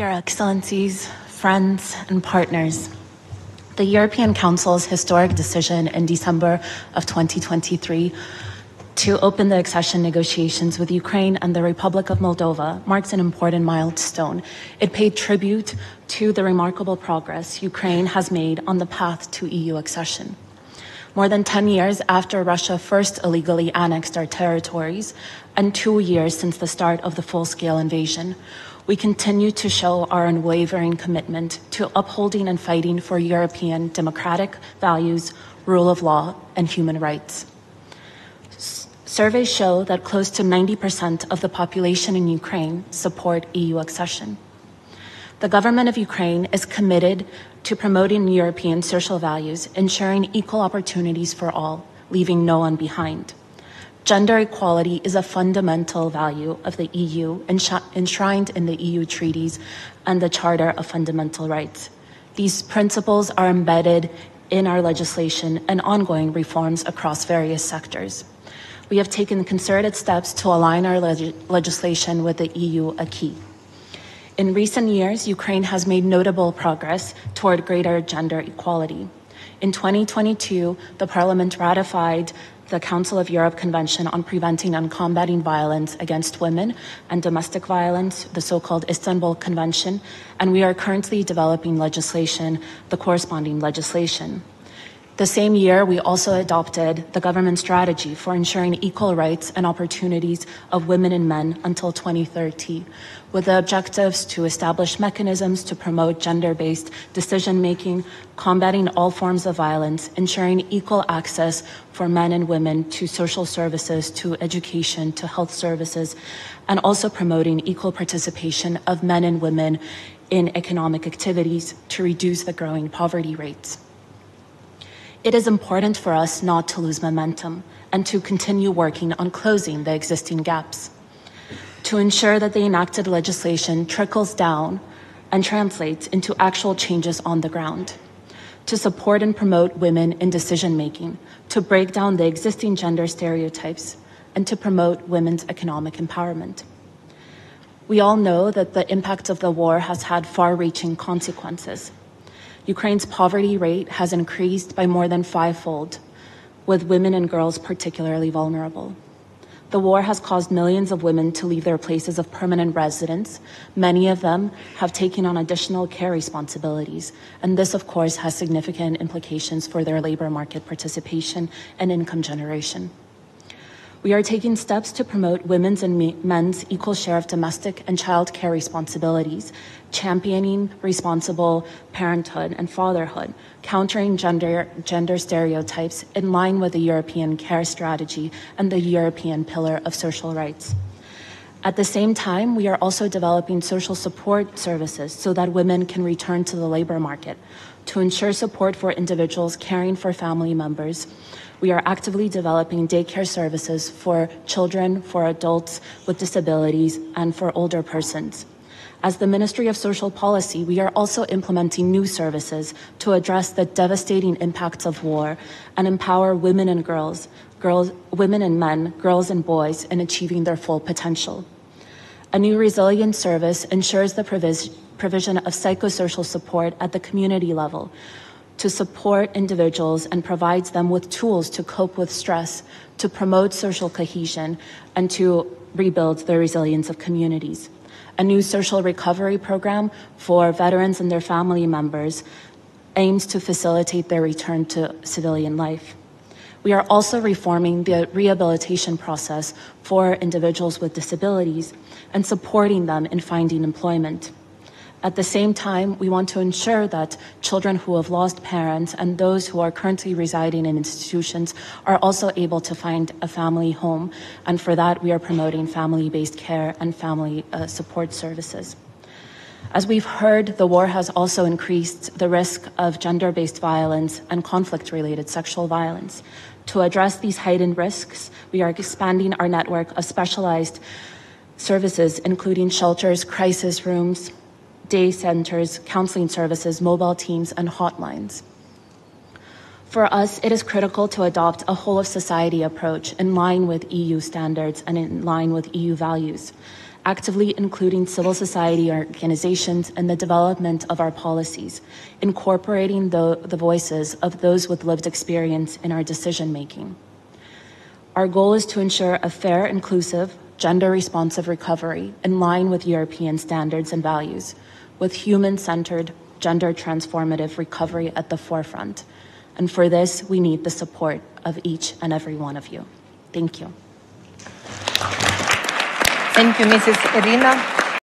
Your Excellencies, friends, and partners, the European Council's historic decision in December of 2023 to open the accession negotiations with Ukraine and the Republic of Moldova marks an important milestone. It paid tribute to the remarkable progress Ukraine has made on the path to EU accession. More than 10 years after Russia first illegally annexed our territories, and 2 years since the start of the full-scale invasion, we continue to show our unwavering commitment to upholding and fighting for European democratic values, rule of law, and human rights. Surveys show that close to 90% of the population in Ukraine support EU accession. The government of Ukraine is committed to promoting European social values, ensuring equal opportunities for all, leaving no one behind. Gender equality is a fundamental value of the EU, enshrined in the EU treaties and the Charter of Fundamental Rights. These principles are embedded in our legislation and ongoing reforms across various sectors. We have taken concerted steps to align our legislation with the EU acquis. In recent years, Ukraine has made notable progress toward greater gender equality. In 2022, the Parliament ratified the Council of Europe Convention on Preventing and Combating Violence Against Women and Domestic Violence, the so-called Istanbul Convention, and we are currently developing legislation, the corresponding legislation. The same year, we also adopted the government strategy for ensuring equal rights and opportunities of women and men until 2030, with the objectives to establish mechanisms to promote gender-based decision-making, combating all forms of violence, ensuring equal access for men and women to social services, to education, to health services, and also promoting equal participation of men and women in economic activities to reduce the growing poverty rates. It is important for us not to lose momentum and to continue working on closing the existing gaps, to ensure that the enacted legislation trickles down and translates into actual changes on the ground, to support and promote women in decision-making, to break down the existing gender stereotypes, and to promote women's economic empowerment. We all know that the impact of the war has had far-reaching consequences. Ukraine's poverty rate has increased by more than 5-fold, with women and girls particularly vulnerable. The war has caused millions of women to leave their places of permanent residence. Many of them have taken on additional care responsibilities, and this, of course, has significant implications for their labor market participation and income generation. We are taking steps to promote women's and men's equal share of domestic and child care responsibilities, championing responsible parenthood and fatherhood, countering gender stereotypes in line with the European Care Strategy and the European Pillar of Social Rights. At the same time, we are also developing social support services so that women can return to the labor market. To ensure support for individuals caring for family members, we are actively developing daycare services for children, for adults with disabilities, and for older persons. As the Ministry of Social Policy, we are also implementing new services to address the devastating impacts of war and empower women and women and men, girls and boys in achieving their full potential. A new resilience service ensures the provision of psychosocial support at the community level to support individuals and provides them with tools to cope with stress, to promote social cohesion, and to rebuild the resilience of communities. A new social recovery program for veterans and their family members aims to facilitate their return to civilian life. We are also reforming the rehabilitation process for individuals with disabilities and supporting them in finding employment. At the same time, we want to ensure that children who have lost parents and those who are currently residing in institutions are also able to find a family home. And for that, we are promoting family-based care and family support services. As we've heard, the war has also increased the risk of gender-based violence and conflict-related sexual violence. To address these heightened risks, we are expanding our network of specialized services, including shelters, crisis rooms, day centers, counseling services, mobile teams, and hotlines. For us, it is critical to adopt a whole-of-society approach in line with EU standards and in line with EU values. actively including civil society organizations in the development of our policies, incorporating the voices of those with lived experience in our decision-making. Our goal is to ensure a fair, inclusive, gender-responsive recovery in line with European standards and values, with human-centered, gender-transformative recovery at the forefront. And for this, we need the support of each and every one of you. Thank you. Thank you, Mrs. Irina.